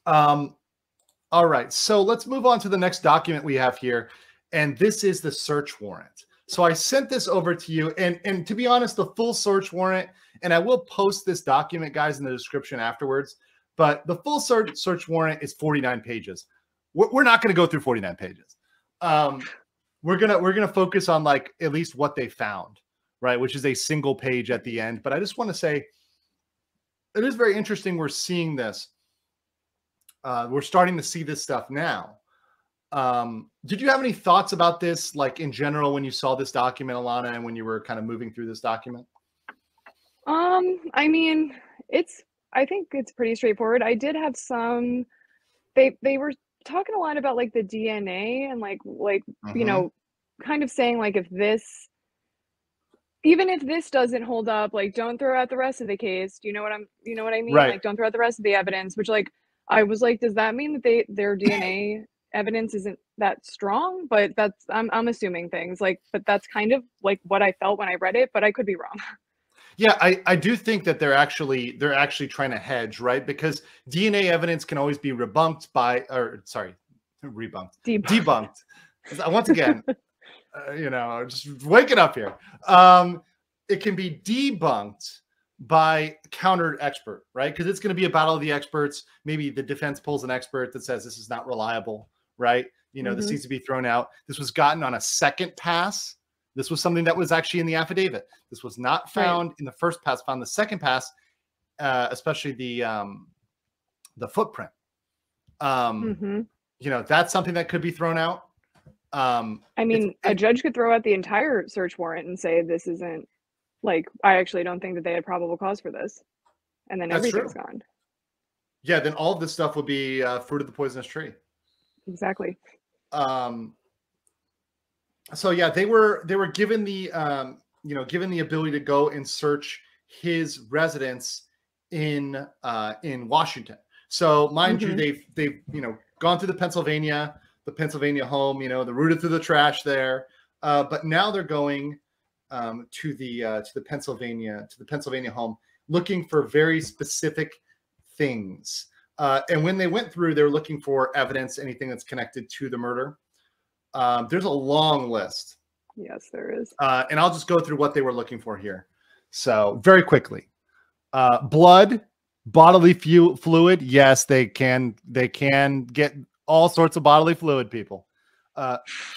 All right, so let's move on to the next document we have here, and this is the search warrant. So I sent this over to you, and to be honest, the full search warrant, and I will post this document, guys, in the description afterwards, but the full search warrant is 49 pages. We're not going to go through 49 pages. We're gonna focus on like at least what they found, right, which is a single page at the end. But I just want to say it is very interesting. We're seeing this. We're starting to see this stuff now. Did you have any thoughts about this, like in general, when you saw this document, Alana, and when you were kind of moving through this document? I mean, I think it's pretty straightforward. I did have some, they were talking a lot about like the DNA and like you know, kind of saying like even if this doesn't hold up, like don't throw out the rest of the case. Do you know what I mean? Right. Like don't throw out the rest of the evidence, which like I was like, does that mean that their DNA evidence isn't that strong? But that's I'm assuming things like, but that's kind of like what I felt when I read it, but I could be wrong. Yeah, I do think that they're actually trying to hedge, right? Because DNA evidence can always be rebunked by, or sorry, debunked. Once again, you know, just waking up here. It can be debunked by counter expert, right? Because it's going to be a battle of the experts. Maybe the defense pulls an expert that says this is not reliable, right? You know, this needs to be thrown out. This was gotten on a second pass. This was something that was actually in the affidavit. This was not found in the first pass, found the second pass, especially the footprint. You know, that's something that could be thrown out. I mean, a judge could throw out the entire search warrant and say, this isn't like, I actually don't think that they had probable cause for this. And then everything's gone. Yeah, then all of this stuff would be fruit of the poisonous tree. Exactly. So yeah, they were given the you know, given the ability to go and search his residence in Washington. So mind you, they've you know, gone through the Pennsylvania home, you know, the rooted through the trash there, but now they're going to the Pennsylvania home, looking for very specific things. And when they went through, they were looking for evidence, anything that's connected to the murder. There's a long list. Yes, there is. And I'll just go through what they were looking for here. So very quickly, blood, bodily fluid. Yes, they can get all sorts of bodily fluid, people.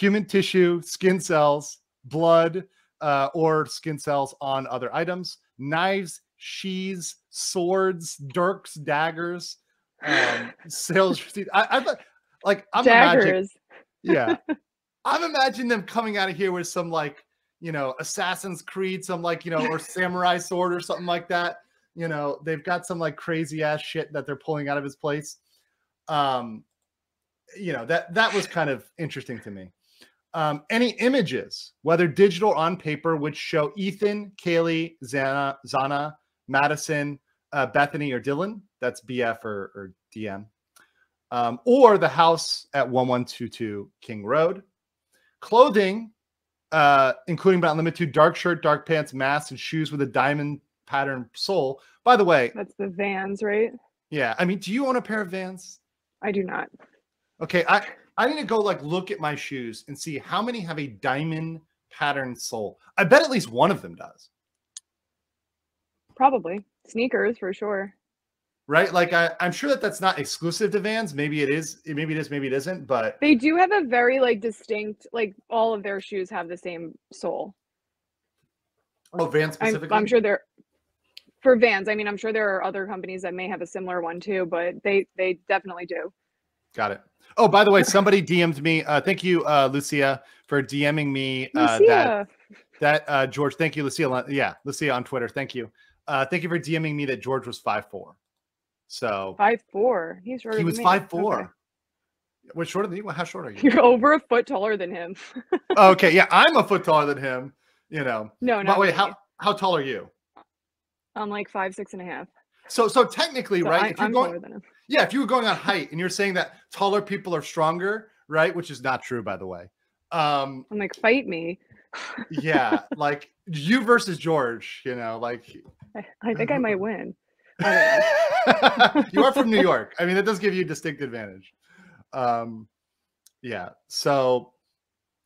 Human tissue, skin cells, blood, or skin cells on other items, knives, sheaths, swords, dirks, daggers, sales receipt. I thought, like, I'm daggers. Yeah. I'm imagining them coming out of here with some, like, you know, Assassin's Creed, some, like, you know, or samurai sword or something like that. You know, they've got some like crazy ass shit that they're pulling out of his place. You know, that was kind of interesting to me. Any images, whether digital or on paper, which show Ethan, Kaylee, Zana, Madison, Bethany, or Dylan, that's BF or DM, or the house at 1122 King Road. Clothing, including but not limited to dark shirt, dark pants, mask, and shoes with a diamond pattern sole. By the way, that's the Vans, right? Yeah. I mean, do you own a pair of Vans? I do not. Okay. I need to go like look at my shoes and see how many have a diamond pattern sole. I bet at least one of them does. Probably. Sneakers for sure. Right? Like I'm sure that that's not exclusive to Vans. Maybe it is. Maybe it is. Maybe it isn't. But they do have a very like distinct, like all of their shoes have the same sole. Oh, Vans specifically? I'm sure they're for Vans. I mean, I'm sure there are other companies that may have a similar one too, but they definitely do. Got it. Oh, by the way, somebody DM'd me. Thank you, Lucia, for DMing me that George. Thank you, Lucia. Yeah, Lucia on Twitter. Thank you. Thank you for DMing me that George was 5'4". So 5'4". He's shorter. He was 5'4". Okay. What's shorter than you? How short are you? You're over a foot taller than him. Okay, yeah, I'm a foot taller than him. You know. No, but wait, how tall are you? I'm like 5'6.5". So technically, so right? I'm taller than him. Yeah, if you were going on height and you're saying that taller people are stronger, right? Which is not true, by the way. I'm like, fight me. Yeah, like you versus George, you know, like I think I might win. I don't know. You are from New York. I mean, that does give you a distinct advantage. Yeah. So,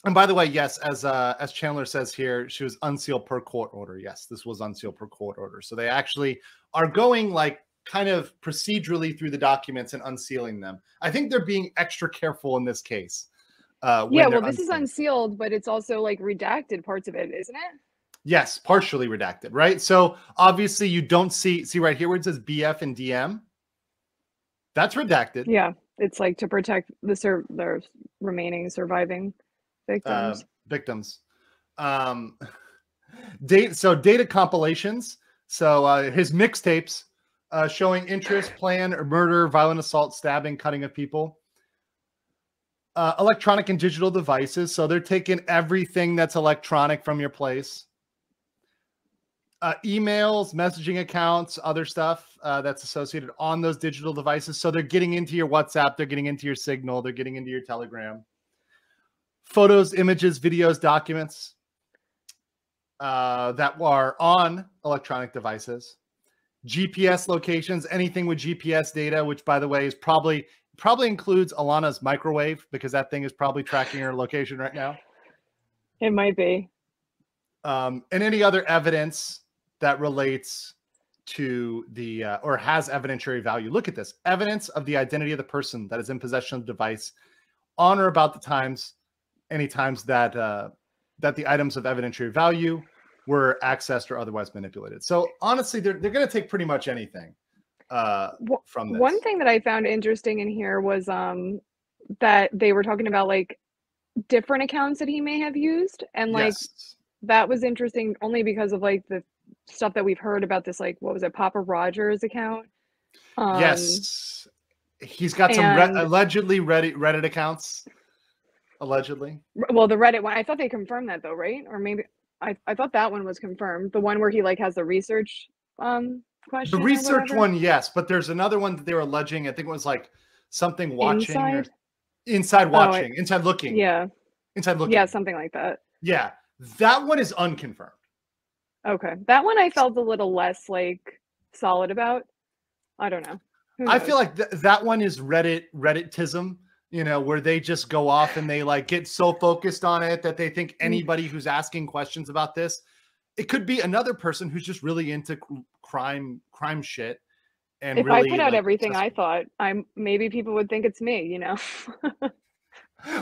and by the way, yes, as Chandler says here, she was unsealed per court order. Yes, this was unsealed per court order. So they actually are going like kind of procedurally through the documents and unsealing them. I think they're being extra careful in this case. Yeah, well, this is unsealed, but it's also like redacted parts of it, isn't it? Yes, partially redacted, right? So obviously you don't see right here where it says BF and DM. That's redacted. Yeah, it's like to protect the remaining surviving victims. Data compilations. So his mixtapes showing interest, plan, or murder, violent assault, stabbing, cutting of people. Electronic and digital devices. So they're taking everything that's electronic from your place. Emails, messaging accounts, other stuff that's associated on those digital devices. So they're getting into your WhatsApp, they're getting into your Signal, they're getting into your Telegram. Photos, images, videos, documents that are on electronic devices. GPS locations, anything with GPS data, which by the way is probably includes Alana's microwave, because that thing is probably tracking her location right now. It might be. And any other evidence that relates to the or has evidentiary value. Look at this. Evidence of the identity of the person that is in possession of the device on or about the times, any times that that the items of evidentiary value were accessed or otherwise manipulated. So honestly, they're going to take pretty much anything from this. One thing that I found interesting in here was that they were talking about like different accounts that he may have used, and like that was interesting only because of like the stuff that we've heard about this, like what was it, Papa Rogers account? Yes, he's got some allegedly Reddit accounts. Allegedly. Well, the Reddit one, I thought they confirmed that though, right? Or maybe I thought that one was confirmed. The one where he like has the research question. The research one, yes, but there's another one that they were alleging. I think it was like something watching inside watching, inside looking. Yeah. Inside looking. Yeah, something like that. Yeah. That one is unconfirmed. Okay. That one I felt a little less like solid about. I don't know. I feel like that one is Redditism, you know, where they just go off and they like get so focused on it that they think anybody who's asking questions about this, it could be another person who's just really into crime shit. And if really, I put out everything I thought, maybe people would think it's me, you know.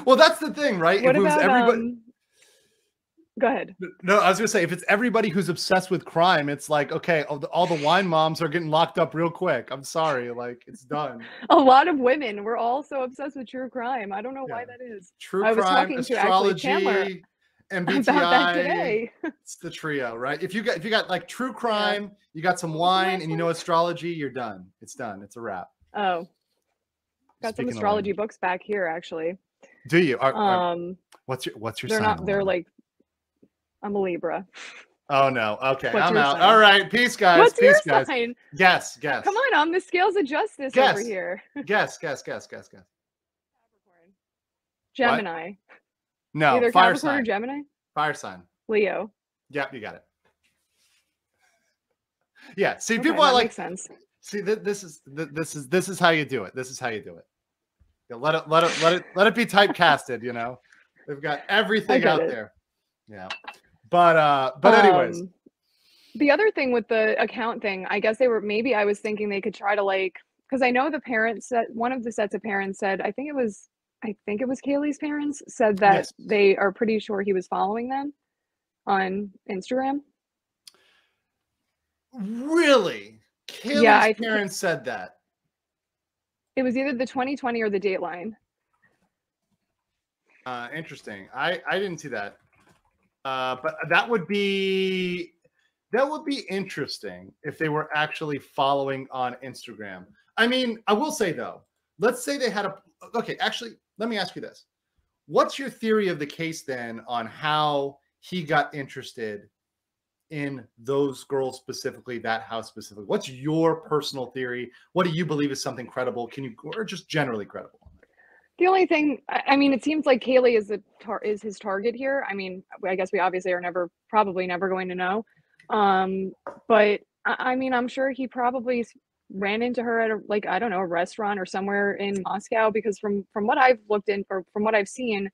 Well, that's the thing, right? What about everybody? Go ahead. No, I was gonna say, if it's everybody who's obsessed with crime, it's like, okay, all the wine moms are getting locked up real quick. I'm sorry, like it's done. A lot of women, we're all so obsessed with true crime. I don't know why that is. True crime, astrology, MBTI. About that today. It's the trio, right? If you got like true crime, you got some wine, and you know astrology, you're done. It's done. It's a wrap. Oh, got some astrology books back here, actually. Do you? What's your they're sign? Not. They're like, I'm a Libra. Oh no. Okay, I'm out. Sign? All right. Peace, guys. What's Peace, your guys. sign? Guess. Come on the scales of justice over here. Guess. Capricorn. Gemini. What? No. Either fire Capricorn sign. or Gemini. Fire sign. Leo. Yep, you got it. Yeah. See, okay, people are like. Makes sense. See, this is how you do it. This is how you do it. You know, let it be typecasted. You know, they've got everything out there. Yeah. But anyways, the other thing with the account thing, I guess maybe I was thinking they could try to like, because I know the parents said, one of the sets of parents said, I think it was Kaylee's parents said that they are pretty sure he was following them on Instagram. Really? Kaylee's parents said that. It was either the 2020 or the Dateline. Interesting. I didn't see that. But that would be interesting if they were actually following on Instagram. I mean, I will say though, let's say they had actually, let me ask you this. What's your theory of the case then on how he got interested in those girls specifically, that house specifically? What's your personal theory? What do you believe is something credible? Or just generally credible? The only thing, I mean, it seems like Kaylee is his target here. I mean, I guess we obviously are probably never going to know. But I mean, I'm sure he probably ran into her at a, like, I don't know, a restaurant or somewhere in Moscow, because from what I've looked in, or from what I've seen,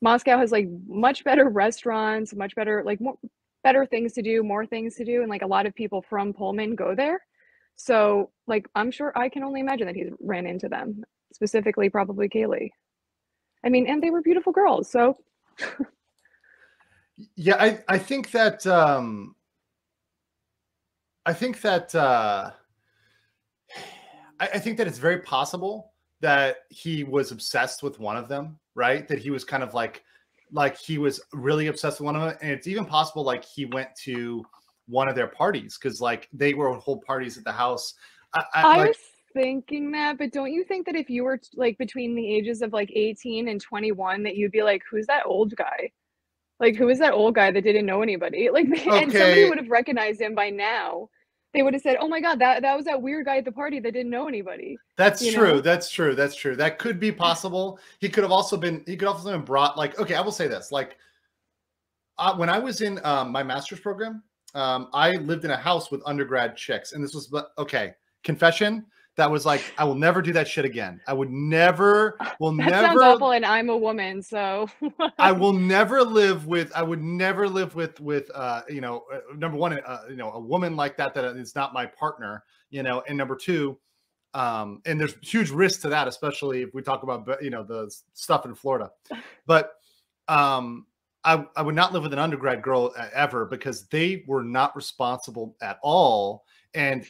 Moscow has like much better restaurants, much better, like more better things to do, more things to do, and like a lot of people from Pullman go there. So like I'm sure, I can only imagine that he's ran into them, specifically probably Kaylee. I mean, and they were beautiful girls, so Yeah, I think that I think that I think that it's very possible that he was obsessed with one of them, right? That he was kind of like he was really obsessed with one of them, and it's even possible like he went to one of their parties because like they were hold parties at the house. I Like was thinking that, but don't you think that if you were like between the ages of like 18 and 21, that you'd be like, who's that old guy? Like, who is that old guy that didn't know anybody? Like, and somebody okay, would have recognized him by now. They would have said, "Oh my God, that was that weird guy at the party that didn't know anybody." that's You true. know? That's true. That's true. That could be possible. He could have also been. He could also been brought. Like, okay, I will say this. Like, when I was in my master's program, I lived in a house with undergrad chicks, and this was okay. Confession. That was like, I will never do that shit again. I would never. Will That sounds never. awful, and I'm a woman, so I will never live with. I would never live with number one, a woman like that is not my partner. And number two, and there's huge risk to that, especially if we talk about the stuff in Florida. But I would not live with an undergrad girl ever because they were not responsible at all. And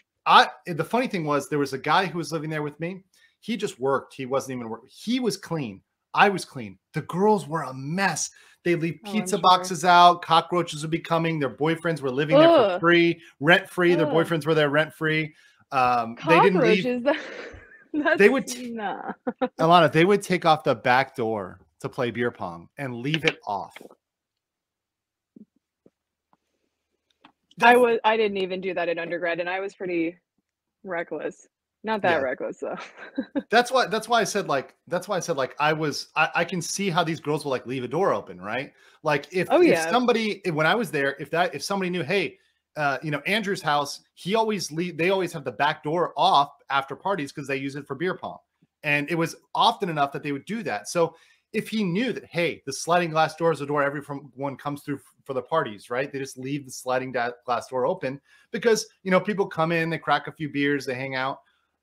the funny thing was there was a guy who was living there with me. He just worked. He wasn't even working. He was clean. I was clean. The girls were a mess. They leave pizza boxes out. Cockroaches would be coming. Their boyfriends were living there for free, rent free. Their boyfriends were there rent free. They didn't leave. They would, nah. Alana, they would take off the back door to play beer pong and leave it off. I didn't even do that in undergrad, and I was pretty reckless. Not that reckless though. That's why I said like I can see how these girls will like leave a door open, right? Like if somebody, when I was there, if somebody knew, hey, Andrew's house, they always have the back door off after parties because they use it for beer pong. And it was often enough that they would do that. So if he knew that, hey, the sliding glass door is a door everyone comes through for the parties, right? They just leave the sliding glass door open because, people come in, they crack a few beers, they hang out.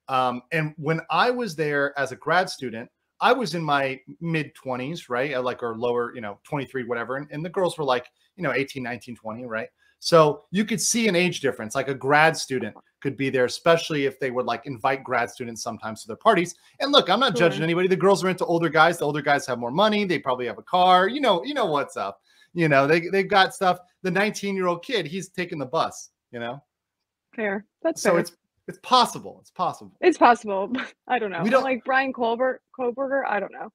And when I was there as a grad student, I was in my mid 20s, right? Or lower, 23, whatever. And the girls were like, 18, 19, 20, right? So you could see an age difference. Like a grad student could be there, especially if they would like invite grad students sometimes to their parties. And look, I'm not judging anybody. The girls are into older guys. The older guys have more money. They probably have a car. You know what's up. They've got stuff. The 19-year-old kid, he's taking the bus, Fair. That's so fair. It's possible. It's possible. It's possible. I don't know. We don't like Bryan Kohberger. I don't know.